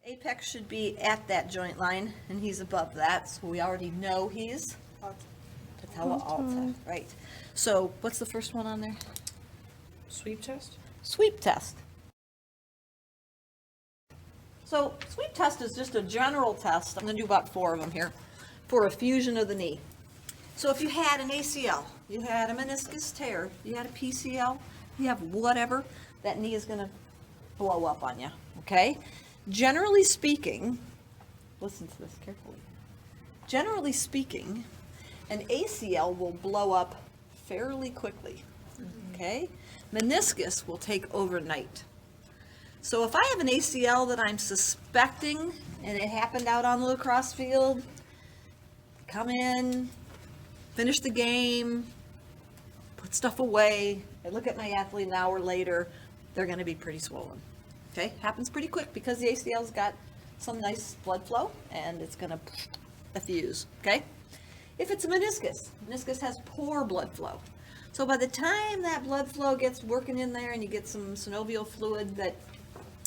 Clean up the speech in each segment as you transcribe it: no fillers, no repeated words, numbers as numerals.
Apex should be at that joint line, and he's above that, so we already know he's patella alta, right? So what's the first one on there? Sweep test? Sweep test. So sweep test is just a general test. I'm going to do about 4 of them here for a fusion of the knee. So if you had an ACL, you had a meniscus tear, you had a PCL, you have whatever, that knee is going to blow up on you, okay? Generally speaking, listen to this carefully. Generally speaking, an ACL will blow up fairly quickly, okay? Meniscus will take overnight. So if I have an ACL that I'm suspecting and it happened out on the lacrosse field, come in, finish the game, put stuff away, I look at my athlete an hour later, they're going to be pretty swollen. Okay, happens pretty quick because the ACL's got some nice blood flow and it's going to effuse. Okay, if it's a meniscus, meniscus has poor blood flow. So by the time that blood flow gets working in there and you get some synovial fluid that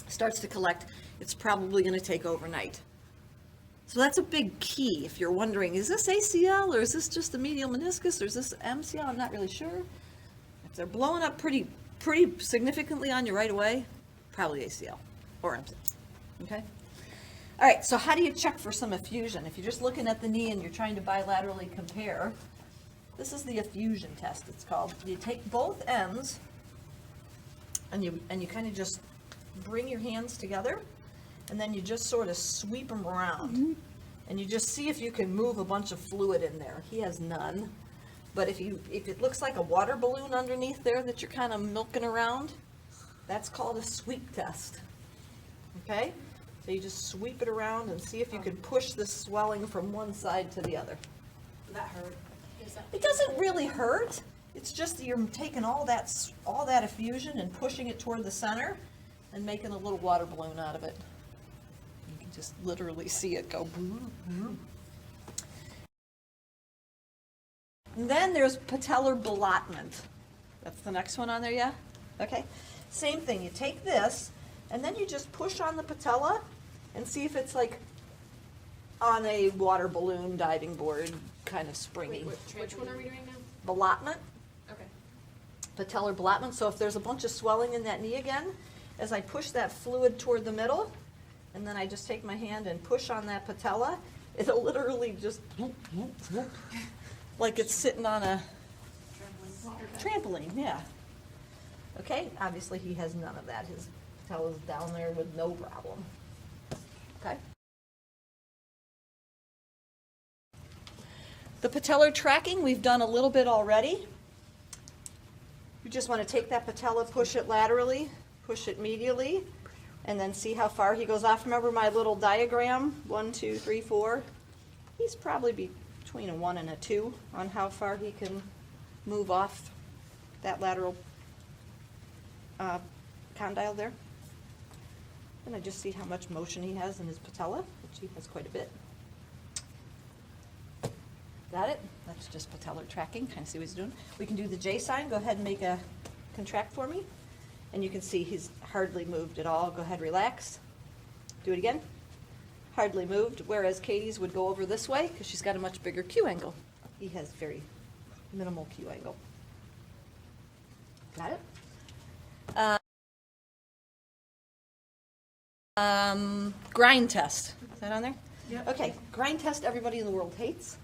starts to collect, it's probably going to take overnight. So that's a big key if you're wondering, is this ACL or is this just the medial meniscus or is this MCL? I'm not really sure. If they're blowing up pretty significantly on you right away, probably ACL or MCL, okay? All right, so how do you check for some effusion? If you're just looking at the knee and you're trying to bilaterally compare, this is the effusion test, it's called. You take both ends and you kind of just bring your hands together and then you just sort of sweep them around and you just see if you can move a bunch of fluid in there. He has none, but if it looks like a water balloon underneath there that you're kind of milking around, that's called a sweep test, okay? So you just sweep it around and see if you can push the swelling from one side to the other. Does that hurt? It doesn't really hurt. It's just that you're taking all that effusion and pushing it toward the center and making a little water balloon out of it. You can just literally see it go. And then there's patellar ballottement. That's the next one on there, yeah? Okay. Same thing. You take this and then you just push on the patella and see if it's like on a water balloon diving board, kind of springy. Which one are we doing now? Ballottement, Okay. patellar ballottement. So if there's a bunch of swelling in that knee again, as I push that fluid toward the middle, and then I just take my hand and push on that patella, it'll literally just like it's sitting on a trampoline, yeah. Okay, obviously he has none of that. His patella's down there with no problem. Okay. The patellar tracking, we've done a little bit already. You just want to take that patella, push it laterally, push it medially, and then see how far he goes off. Remember my little diagram, 1, 2, 3, 4? He's probably between a 1 and a 2 on how far he can move off that lateral condyle there. And I just see how much motion he has in his patella, which he has quite a bit. Got it? That's just patellar tracking, kind of see what he's doing. We can do the J sign. Go ahead and make a contract for me. And you can see he's hardly moved at all. Go ahead, relax. Do it again. Hardly moved, whereas Katie's would go over this way because she's got a much bigger Q angle. He has very minimal Q angle. Got it? Grind test. Is that on there? Yeah. Okay, grind test everybody in the world hates.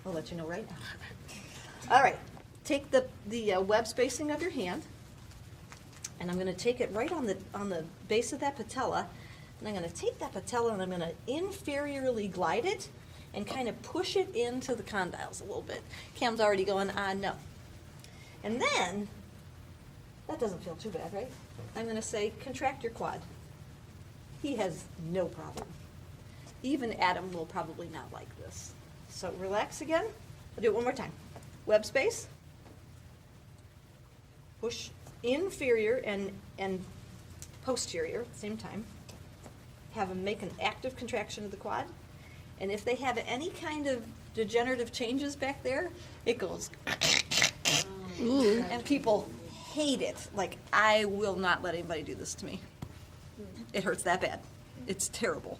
I'll let you know right now. All right, take the web spacing of your hand, and I'm going to take it right on the base of that patella, and I'm going to take that patella and I'm going to inferiorly glide it and kind of push it into the condyles a little bit. Cam's already going, no. And then, that doesn't feel too bad, right? I'm going to say, contract your quad. He has no problem. Even Adam will probably not like this. So relax again. I'll do it one more time. Web space. Push inferior and posterior at the same time. Have them make an active contraction of the quad. And if they have any kind of degenerative changes back there, it goes. And people hate it. Like, I will not let anybody do this to me. It hurts that bad. It's terrible.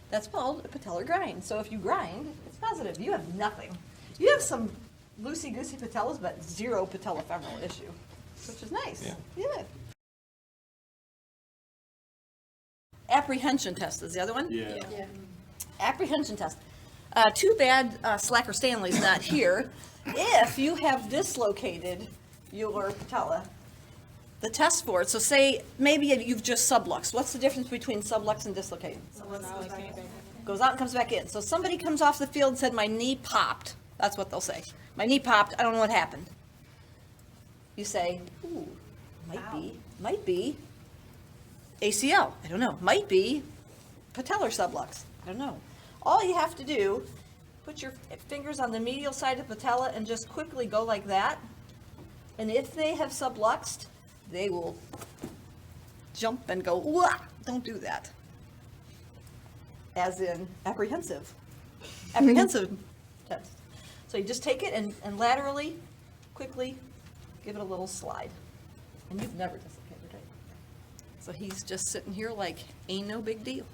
That's called a patellar grind. So if you grind, it's positive. You have nothing. You have some loosey-goosey patellas, but zero patellofemoral issue, which is nice. Yeah. Apprehension test is the other one? Yeah. Apprehension test. Too bad Slacker Stanley's not here. If you have dislocated your patella, the test for it, so say maybe you've just subluxed. What's the difference between sublux and dislocating? Goes out and comes back in. So somebody comes off the field and said, my knee popped. That's what they'll say. My knee popped, I don't know what happened. You say, ooh, might be ACL. I don't know. Might be patellar sublux. I don't know. All you have to do, put your fingers on the medial side of the patella and just quickly go like that. And if they have subluxed, they will jump and go, wah! Don't do that. As in apprehensive. Apprehensive test. So you just take it and laterally, quickly, give it a little slide. And you've never dislocated it. So he's just sitting here like, ain't no big deal.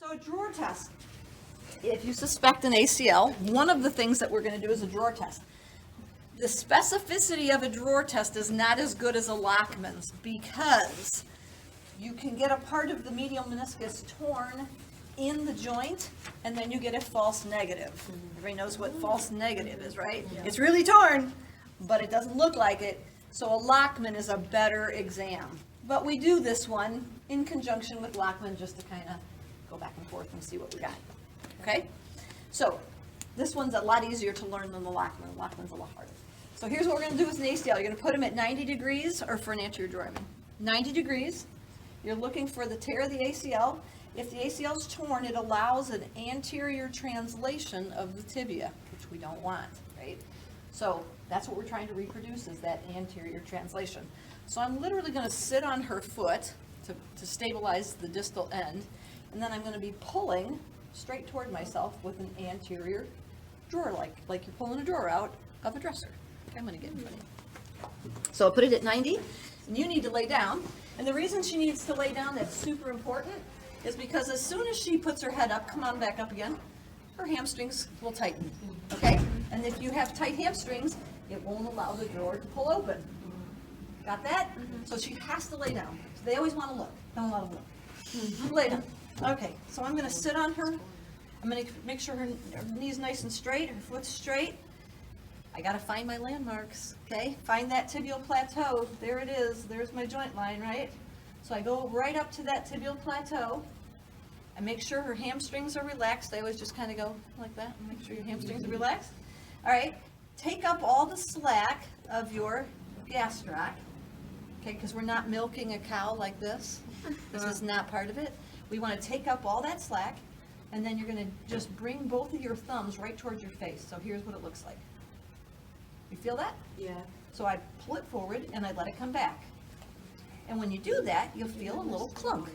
So a drawer test. If you suspect an ACL, one of the things that we're going to do is a drawer test. The specificity of a drawer test is not as good as a Lachman's because you can get a part of the medial meniscus torn in the joint, and then you get a false negative. Everybody knows what false negative is, right? Yeah. It's really torn, but it doesn't look like it. So a Lachman is a better exam. But we do this one in conjunction with Lachman just to kind of go back and forth and see what we got. Okay? So this one's a lot easier to learn than the Lachman. The Lachman's a lot harder. So here's what we're going to do with an ACL. You're going to put them at 90 degrees or for an anterior joint. 90 degrees. You're looking for the tear of the ACL. If the ACL is torn, it allows an anterior translation of the tibia, which we don't want, right? So that's what we're trying to reproduce is that anterior translation. So I'm literally going to sit on her foot to stabilize the distal end, and then I'm going to be pulling straight toward myself with an anterior drawer, like you're pulling a drawer out of a dresser. Okay, I'm going to get in front of you. So I'll put it at 90, and you need to lay down. And the reason she needs to lay down, that's super important, is because as soon as she puts her head up, come on back up again, her hamstrings will tighten, okay? And if you have tight hamstrings, it won't allow the drawer to pull open. Got that? So she has to lay down. So they always want to look. Don't allow them to look. Lay down. Okay, so I'm going to sit on her. I'm going to make sure her knee's nice and straight, her foot's straight. I got to find my landmarks, okay? Find that tibial plateau. There it is. There's my joint line, right? So I go right up to that tibial plateau. I make sure her hamstrings are relaxed. I always just kind of go like that and make sure your hamstrings are relaxed. All right, take up all the slack of your gastroc, okay, because we're not milking a cow like this. This is not part of it. We want to take up all that slack, and then you're going to just bring both of your thumbs right towards your face. So here's what it looks like. You feel that? Yeah. So I pull it forward and I let it come back. And when you do that, you'll feel a little clunk.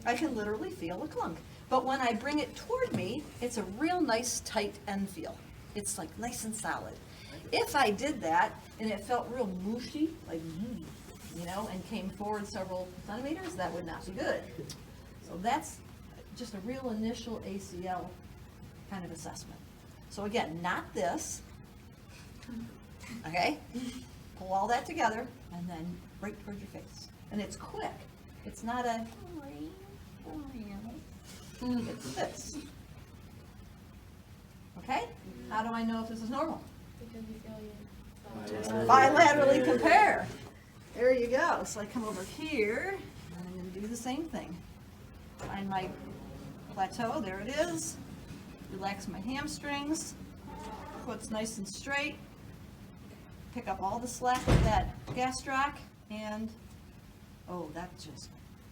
I can literally feel a clunk. But when I bring it toward me, it's a real nice tight end feel. It's like nice and solid. If I did that and it felt real mushy, like, you know, and came forward several centimeters, that would not be good. So that's just a real initial ACL kind of assessment. So again, not this. Okay? Pull all that together and then right towards your face. And it's quick. It's not a, it's this. Okay? How do I know if this is normal? Because you feel your Bilaterally compare. There you go. So I come over here and I'm going to do the same thing. Find my plateau. There it is. Relax my hamstrings. Foot's nice and straight. Pick up all the slack of that gastroc and, oh, that's just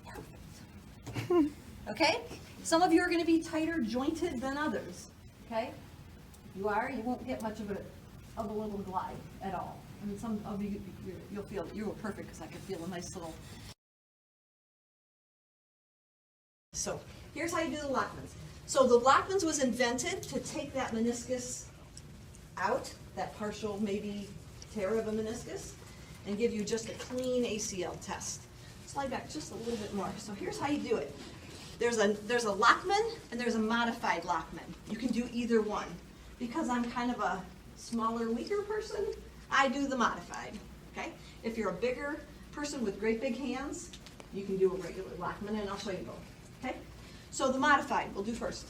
perfect. Okay? Some of you are going to be tighter jointed than others. Okay? You are. You won't get much of a little glide at all. I mean, some of you, you'll feel, you were perfect because I could feel a nice little. So here's how you do the Lachman's. So the Lachman's was invented to take that meniscus out, that partial maybe tear of a meniscus, and give you just a clean ACL test. slide back just a little bit more. So here's how you do it. There's a Lockman and there's a modified Lockman. You can do either one. Because I'm kind of a smaller, weaker person, I do the modified, okay? If you're a bigger person with great big hands, you can do a regular Lockman, and I'll show you both, okay? So the modified, we'll do first.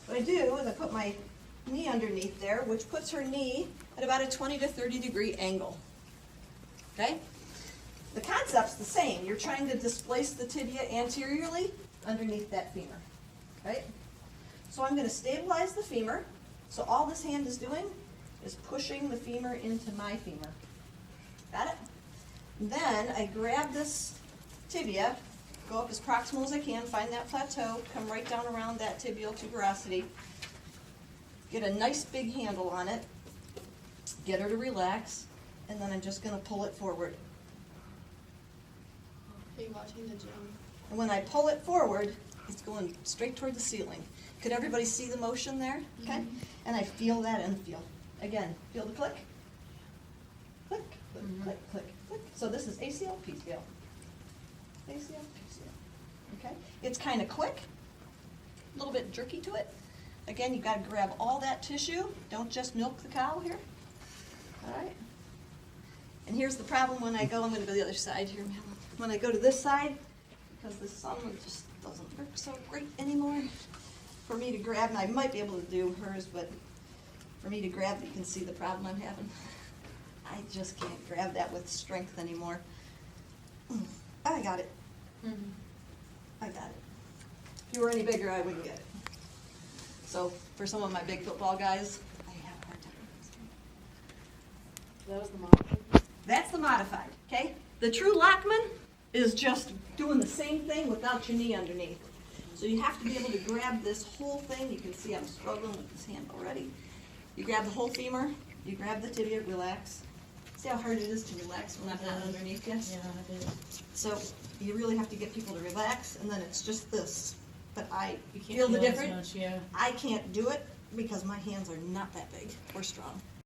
What I do is I put my knee underneath there, which puts her knee at about a 20 to 30 degree angle, okay? The concept's the same. You're trying to displace the tibia anteriorly underneath that femur, right? So I'm gonna stabilize the femur. So all this hand is doing is pushing the femur into my femur. Got it? Then I grab this tibia, go up as proximal as I can, find that plateau, come right down around that tibial tuberosity, get a nice big handle on it, get her to relax, and then I'm just going to pull it forward. Are you watching the gym? And when I pull it forward, it's going straight toward the ceiling. Could everybody see the motion there? Okay? And I feel that and feel. Again, feel the click. Click, click, click, click, click. So this is ACL, PCL. ACL, PCL. Okay? It's kind of quick, a little bit jerky to it. Again, you've got to grab all that tissue. Don't just milk the cow here. All right? And here's the problem when I go, I'm going to go to the other side here. When I go to this side, because this thumb just doesn't work so great anymore, for me to grab, and I might be able to do hers, but for me to grab, you can see the problem I'm having. I just can't grab that with strength anymore. I got it. I got it. If you were any bigger, I wouldn't get it. So for some of my big football guys, I have a hard time. That was the modified. That's the modified, okay? The true Lockman is just doing the same thing without your knee underneath. So you have to be able to grab this whole thing. You can see I'm struggling with this hand already. You grab the whole femur, you grab the tibia, relax. See how hard it is to relax when I'm not underneath you? Yeah, I did. So you really have to get people to relax, and then it's just this. But I You can't feel the feel as difference. much, yeah. I can't do it because my hands are not that big or strong.